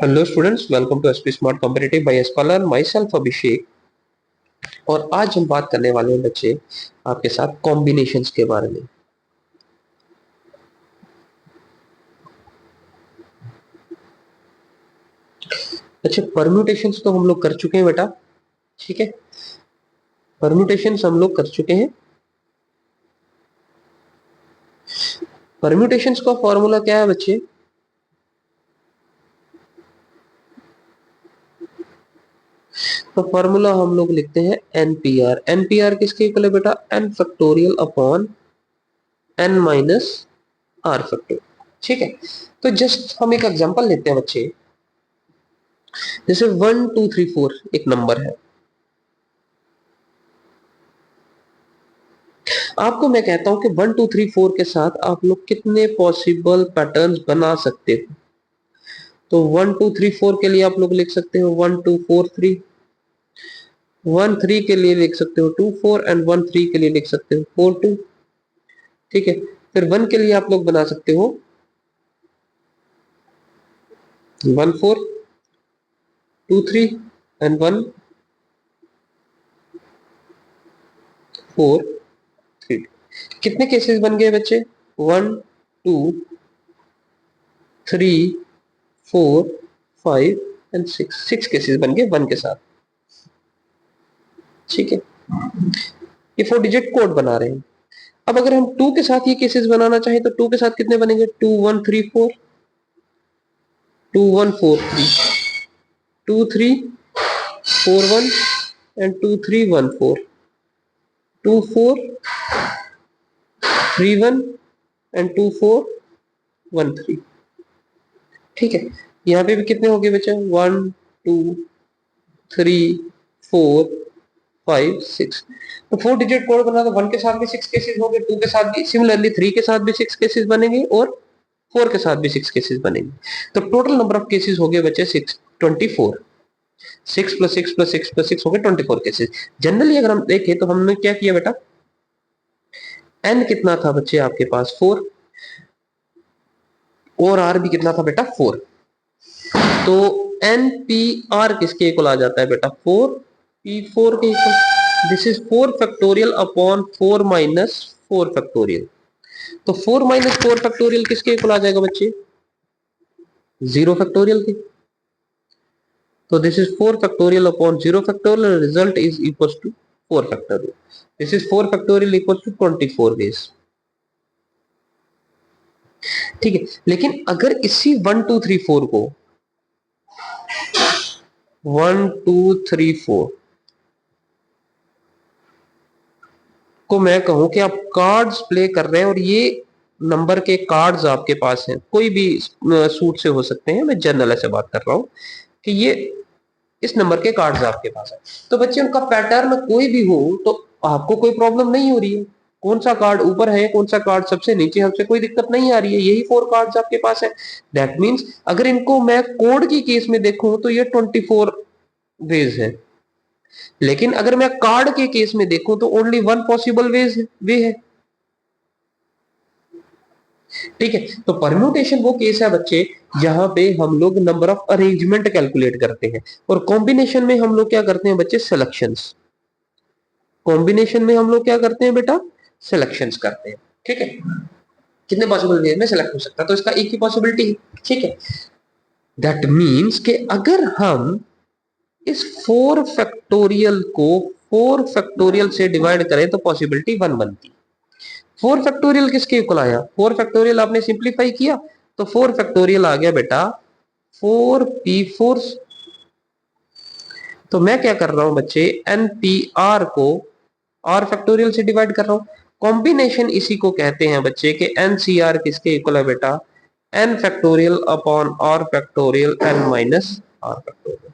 Hello students, welcome to SP smart competitive by scholar. Myself Abhishek. और आज हम बात करने वाले हैं बच्चे आपके साथ कॉम्बिनेशंस के बारे में। अच्छा, परम्यूटेशंस तो हम लोग कर चुके हैं बेटा। ठीक है, परम्यूटेशंस हम लोग कर चुके हैं। परम्यूटेशंस का फॉर्मूला क्या है बच्चे? तो फॉर्मूला हम लोग लिखते हैं एनपीआर। एनपीआर किसके इक्वल है बेटा? N factorial upon N minus R factorial. ठीक है, तो जस्ट हम एक एग्जांपल लेते हैं बच्चे। जैसे 1 2 3 4 एक नंबर है। आपको मैं कहता हूं कि 1 2 3 4 के साथ आप लोग कितने पॉसिबल पैटर्न्स बना सकते हो। तो 1 2 3 4 के लिए आप लोग लिख सकते हो 1 2 4 3। 1 3 के लिए लिख सकते हो 2 4 एंड 1 3 के लिए लिख सकते हो 4 2। ठीक है, फिर 1 के लिए आप लोग बना सकते हो 1 4 2 3 एंड 1 4 3। कितने केसेस बन गए बच्चे? 1 2 3 4 5 एंड 6। 6 केसेस बन गए 1 के साथ। ठीक है, ये 4 डिजिट कोड बना रहे हैं। अब अगर हम 2 के साथ ये केसेस बनाना चाहें तो 2 के साथ कितने बनेंगे? 2 1 3 4, 2 1 4 3, 2 3 4 1 एंड 2 3 1 4, 2 4 3 1 एंड 2 4 1 3। ठीक है, यहाँ पे भी कितने हो गए बच्चे? 1 2 3 4 5 6। तो 4 डिजिट कोड बना तो 1 के साथ भी 6 केसेस हो गए, 2 के साथ भी, सिमिलरली 3 के साथ भी 6 केसेस बनेंगे और 4 के साथ भी 6 केसेस बनेंगे। तो टोटल नंबर ऑफ केसेस हो गए बच्चे 6 24। 6 प्लस 6 प्लस 6 प्लस 6 हो गए 24 केसेस। जनरली अगर हम देखें तो हमने क्या किया बेटा? एन कितना था बच्चे आपके पास? 4। और आर भी कितना था बेटा? 4। तो एन पी आर किसके इक्वल आ जाता है बेटा? 4 पी 4 के equal. This is 4 factorial upon 4 minus 4 factorial. तो 4 माइनस 4 फैक्टोरियल किसके इक्वल आ जाएगा बच्चे? 0 फैक्टोरियल के। तो this is 4 factorial upon 0 factorial, result is equal to 4 factorial. This is 4 factorial equal to 24 ways. ठीक है, लेकिन अगर इसी 1 2 3 4 को 1 2 3 4 को मैं कहूं कि आप कार्ड्स प्ले कर रहे हैं और ये नंबर के कार्ड्स आपके पास हैं, कोई भी सूट से हो सकते हैं, मैं जनरल ऐसे बात कर रहा हूं कि ये इस नंबर के कार्ड्स आपके पास है। तो बच्चे उनका पैटर्न कोई भी हो तो आपको कोई प्रॉब्लम नहीं हो रही है। कौन सा कार्ड ऊपर है, कौन सा कार्ड सबसे नीचे है, हमसे कोई दिक्कत नहीं आ रही है। यही 4 कार्ड्स आपके पास है। दैट मीन्स अगर इनको मैं कोड की केस में देखूं तो ये 24 वेज है। लेकिन अगर मैं कार्ड के केस में देखूं तो ओनली वन पॉसिबल वे है। ठीक है, तो परम्यूटेशन वो केस है बच्चे जहां पे हम लोग नंबर ऑफ अरेंजमेंट कैलकुलेट करते हैं, और कॉम्बिनेशन में हम लोग क्या करते हैं बच्चे? सिलेक्शंस। कॉम्बिनेशन में हम लोग क्या करते हैं बेटा? सिलेक्शंस करते हैं। ठीक है, कितने पॉसिबल वे में सिलेक्ट हो सकता है? तो इसका एक ही पॉसिबिलिटी है। ठीक है, दैट मीन्स कि अगर हम इस 4 फैक्टोरियल को 4 फैक्टोरियल से डिवाइड करें तो पॉसिबिलिटी 1 बनती। 4 फैक्टोरियल किसके इक्वल आया? 4 फैक्टोरियल आपने सिंप्लीफाई किया तो 4 फैक्टोरियल आ गया बेटा 4 पी 4। तो मैं क्या कर रहा हूं बच्चे? एन पी आर को आर फैक्टोरियल से डिवाइड कर रहा हूं। कॉम्बिनेशन इसी को कहते हैं बच्चे कि एन सी आर किसके इक्वल है बेटा? N factorial upon R factorial N minus R factorial.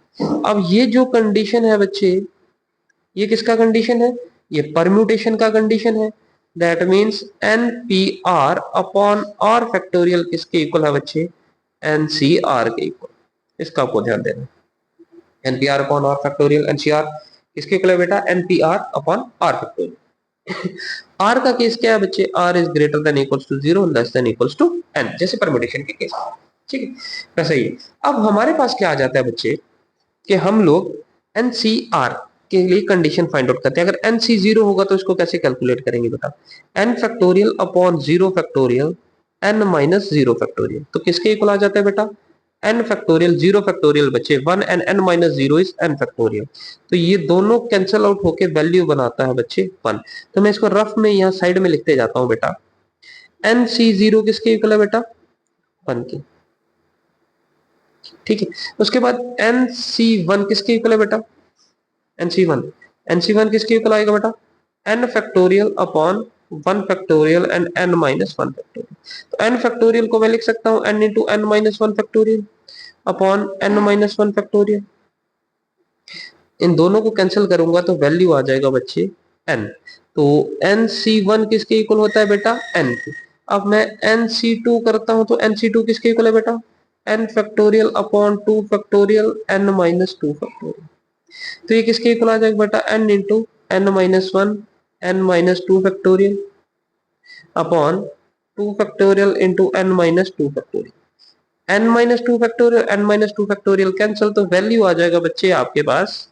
अब ये जो कंडीशन है बच्चे, ये किसका कंडीशन है? ये परम्यूटेशन का कंडीशन है। That means N P R upon R factorial किसके इक्वल है बच्चे? एन सी आर के इक्वल। इसका आपको ध्यान देना। N P R upon R factorial N C R किसके इक्वल है बेटा? N P R upon R factorial. R का केस क्या है बच्चे? R is greater than equals to 0 less than equals to N, जैसे परम्यूटेशन के केस। ठीक है, वैसे ही अब हमारे पास क्या आ जाता है बच्चे कि हम लोग एनसीआर के लिए कंडीशन फाइंड आउट करते हैं। अगर एनसी जीरो होगा तो इसको कैसे कैलकुलेट करेंगे बेटा, N factorial upon zero factorial N minus zero factorial. तो किसके इक्वल आ जाता है बेटा, एन फैक्टोरियल जीरो फैक्टोरियल बच्चे one and N minus zero is N factorial. तो ये दोनों कैंसिल आउट होके वैल्यू बनाता है बच्चे वन। तो मैं इसको रफ में यहाँ साइड में लिखते जाता हूँ बेटा, एन सी जीरो किसके इक्वल है बेटा, वन की। ठीक है, उसके बाद एन सी वन किसके इक्वल है बेटा, n C one, n C one किसके इक्वल आएगा बेटा, N factorial upon one factorial and N minus one factorial. तो एन फैक्टोरियल को मैं लिख सकता हूँ n into N minus one factorial upon N minus one factorial. इन दोनों को कैंसिल करूंगा तो वैल्यू आ जाएगा बच्चे एन। तो एन सी वन किसके इक्वल होता है बेटा, एन की। अब मैं एन सी टू करता हूं तो एन सी टू किसके इक्वल है बेटा, N factorial upon two factorial N minus two factorial. तो ये किसके इक्वल आ जाएगा बेटा, N into N minus one N minus two factorial upon two factorial into N minus two factorial. N minus two factorial N minus two factorial cancel, तो value आ जाएगा बच्चे आपके पास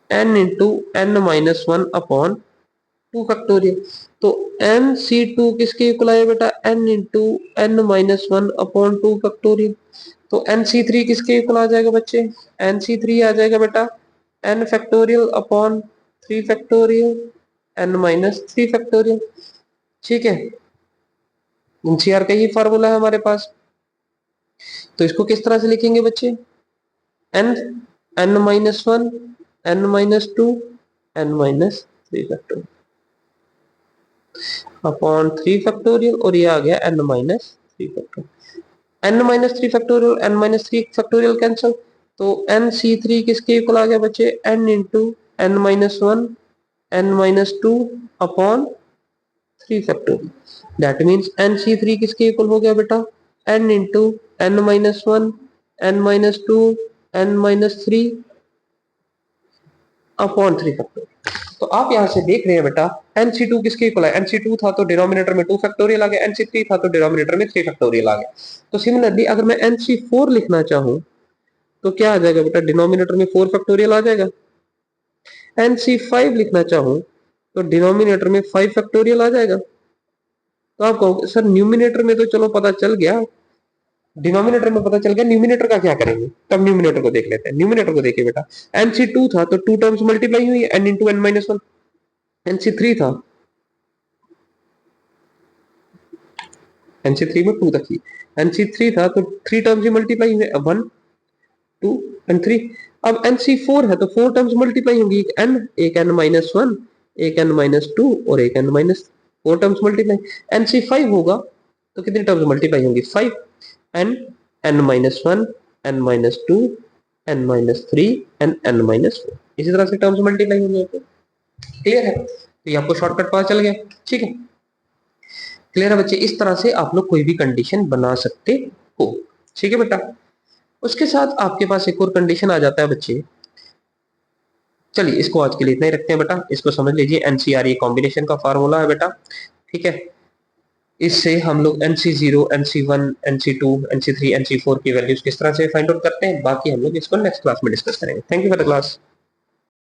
n into N minus one upon two factorial. तो N C two किसके equal आया बेटा, n into N minus one upon two factorial. तो एन सी थ्री किसके इक्वल आ जाएगा बच्चे, एन सी थ्री आ जाएगा बेटा N factorial upon three factorial N minus three factorial. ठीक है, एनसीआर का ये फार्मूला है हमारे पास। तो इसको किस तरह से लिखेंगे बच्चे, N N minus one N minus two N minus three factorial upon three factorial, और ये आ गया N minus three factorial. N minus three factorial N minus three factorial cancel, तो एन सी थ्री किसके इक्वल आ गया बच्चे, N into N minus one N minus two upon three factorial. That means N C three किसके equal हो गया बेटा, N into N minus one N minus two N minus three upon three factorial. तो आप यहां से देख रहे हैं बेटा nc2 किसके इक्वल है, nc2 था तो डिनोमिनेटर में 2 फैक्टोरियल आ गया, nc3 था तो डिनोमिनेटर में 3 फैक्टोरियल आ गया। तो सिमिलरली अगर मैं nc4 लिखना चाहूं तो क्या आ जाएगा बेटा, डिनोमिनेटर में 4 फैक्टोरियल आ जाएगा। nc5 लिखना चाहूं तो डिनोमिनेटर में 5 फैक्टोरियल आ जाएगा। तो आप कहोगे सर न्यूमिनेटर में तो चलो पता चल गया, डिनोमिनेटर में पता चल गया, न्यूमिनेटर का क्या करेंगे, तब न्यूमिनेटर को देख लेते हैं। न्यूमिनेटर को देखिए बेटा, nc2 था तो 2 टर्म्स मल्टीप्लाई हुई n into N minus one, nc3 था, nc3 में 2 तक ही, nc3 था तो 3 टर्म्स ही मल्टीप्लाई हुए, अब 1 2 एंड 3। अब nc4 है तो 4 टर्म्स मल्टीप्लाई होंगी, एक n माइनस वन, एक n माइनस टू और एक n minus, 4 terms multiply. nc5 होगा तो कितनी टर्म्स मल्टीप्लाई होंगी, 5 and n minus one n minus two n minus three and n minus four, इसी तरह से टर्म्स मल्टीप्लाई होंगे। क्लियर है, तो ये आपको शॉर्टकट पता चल गया। ठीक है, क्लियर है बच्चे, इस तरह से आप लोग कोई भी कंडीशन बना सकते हो। ठीक है बेटा, उसके साथ आपके पास एक और कंडीशन आ जाता है बच्चे। चलिए इसको आज के लिए इतना ही रखते हैं बेटा, इसको समझ लीजिए एनसीआर ये कॉम्बिनेशन का फार्मूला है बेटा। ठीक है, इससे हम लोग NC0, NC1, NC2, NC3, NC4 की वैल्यूज किस तरह से फाइंड आउट करते हैं, बाकी हम लोग इसको नेक्स्ट क्लास में डिस्कस करेंगे। Thank you for the class.